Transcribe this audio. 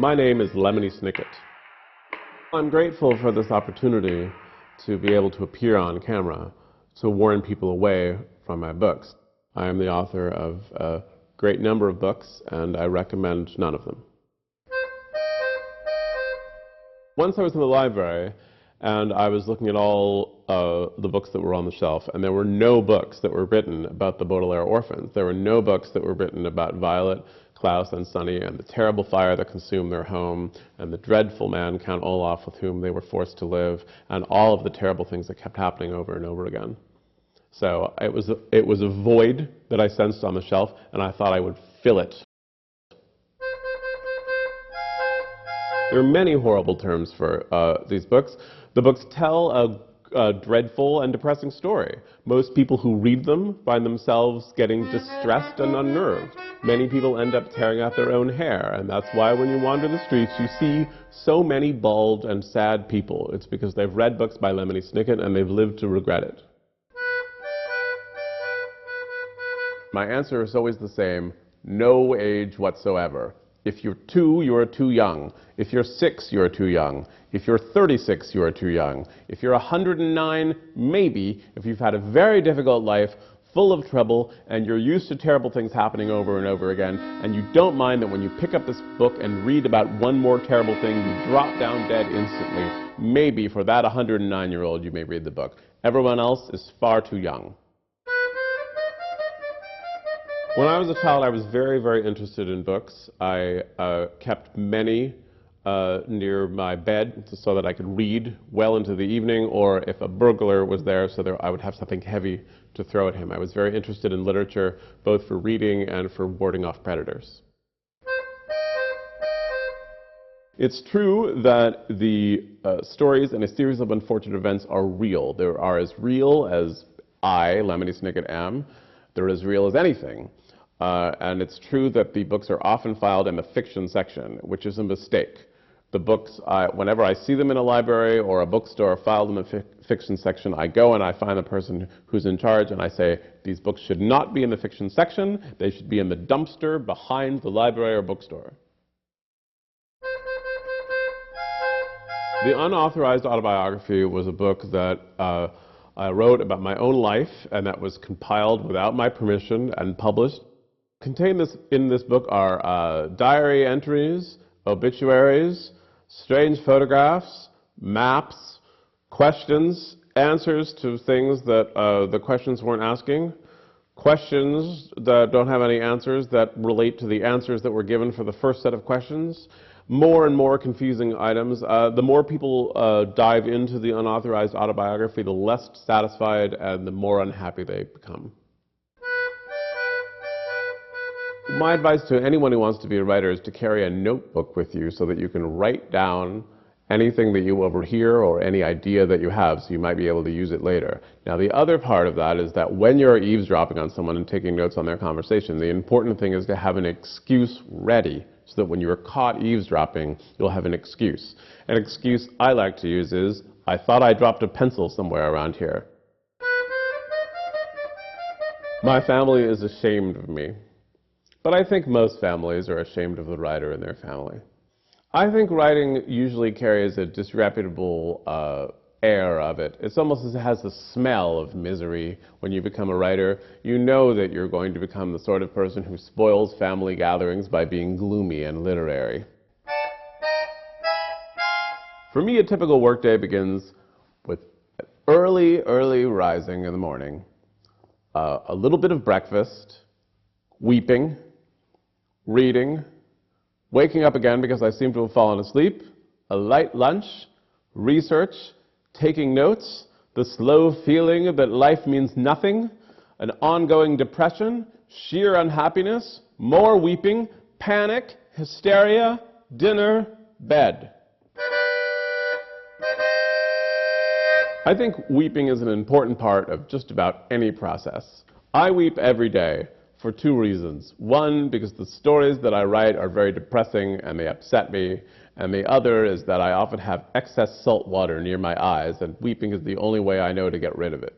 My name is Lemony Snicket. I'm grateful for this opportunity to be able to appear on camera to warn people away from my books. I am the author of a great number of books, and I recommend none of them. Once I was in the library, and I was looking at all the books that were on the shelf, and there were no books that were written about the Baudelaire orphans. There were no books that were written about Violet, Klaus, and Sonny, and the terrible fire that consumed their home, and the dreadful man, Count Olaf, with whom they were forced to live, and all of the terrible things that kept happening over and over again. So it was a void that I sensed on the shelf, and I thought I would fill it. There are many horrible terms for these books. The books tell a dreadful and depressing story. Most people who read them find themselves getting distressed and unnerved. Many people end up tearing out their own hair, and that's why when you wander the streets you see so many bald and sad people. It's because they've read books by Lemony Snicket and they've lived to regret it. My answer is always the same: no age whatsoever. If you're 2, you are too young. If you're 6, you are too young. If you're 36, you are too young. If you're 109, maybe. If you've had a very difficult life, full of trouble, and you're used to terrible things happening over and over again, and you don't mind that when you pick up this book and read about one more terrible thing, you drop down dead instantly, maybe for that 109-year-old you may read the book. Everyone else is far too young. When I was a child, I was very, very interested in books. I kept many near my bed so that I could read well into the evening, or if a burglar was there, so I would have something heavy to throw at him. I was very interested in literature, both for reading and for warding off predators. It's true that the stories in a series of unfortunate events are real. They are as real as I, Lemony Snicket, am. They're as real as anything. And it's true that the books are often filed in the fiction section, which is a mistake. The books, whenever I see them in a library or a bookstore filed in the fiction section, I go and I find the person who's in charge and I say, these books should not be in the fiction section. They should be in the dumpster behind the library or bookstore. The Unauthorized Autobiography was a book that I wrote about my own life, and that was compiled without my permission and published. Contained in this book are diary entries, obituaries, strange photographs, maps, questions, answers to things that the questions weren't asking, questions that don't have any answers that relate to the answers that were given for the first set of questions, more and more confusing items. The more people dive into the Unauthorized Autobiography, the less satisfied and the more unhappy they become. My advice to anyone who wants to be a writer is to carry a notebook with you so that you can write down anything that you overhear or any idea that you have, so you might be able to use it later. Now, the other part of that is that when you're eavesdropping on someone and taking notes on their conversation, the important thing is to have an excuse ready so that when you're caught eavesdropping, you'll have an excuse. An excuse I like to use is, I thought I dropped a pencil somewhere around here. My family is ashamed of me. But I think most families are ashamed of the writer in their family. I think writing usually carries a disreputable air of it. It's almost as it has the smell of misery when you become a writer. You know that you're going to become the sort of person who spoils family gatherings by being gloomy and literary. For me, a typical workday begins with early rising in the morning, a little bit of breakfast, weeping, reading, waking up again because I seem to have fallen asleep, a light lunch, research, taking notes, the slow feeling that life means nothing, an ongoing depression, sheer unhappiness, more weeping, panic, hysteria, dinner, bed. I think weeping is an important part of just about any process. I weep every day for 2 reasons. One, because the stories that I write are very depressing and they upset me. And the other is that I often have excess salt water near my eyes, and weeping is the only way I know to get rid of it.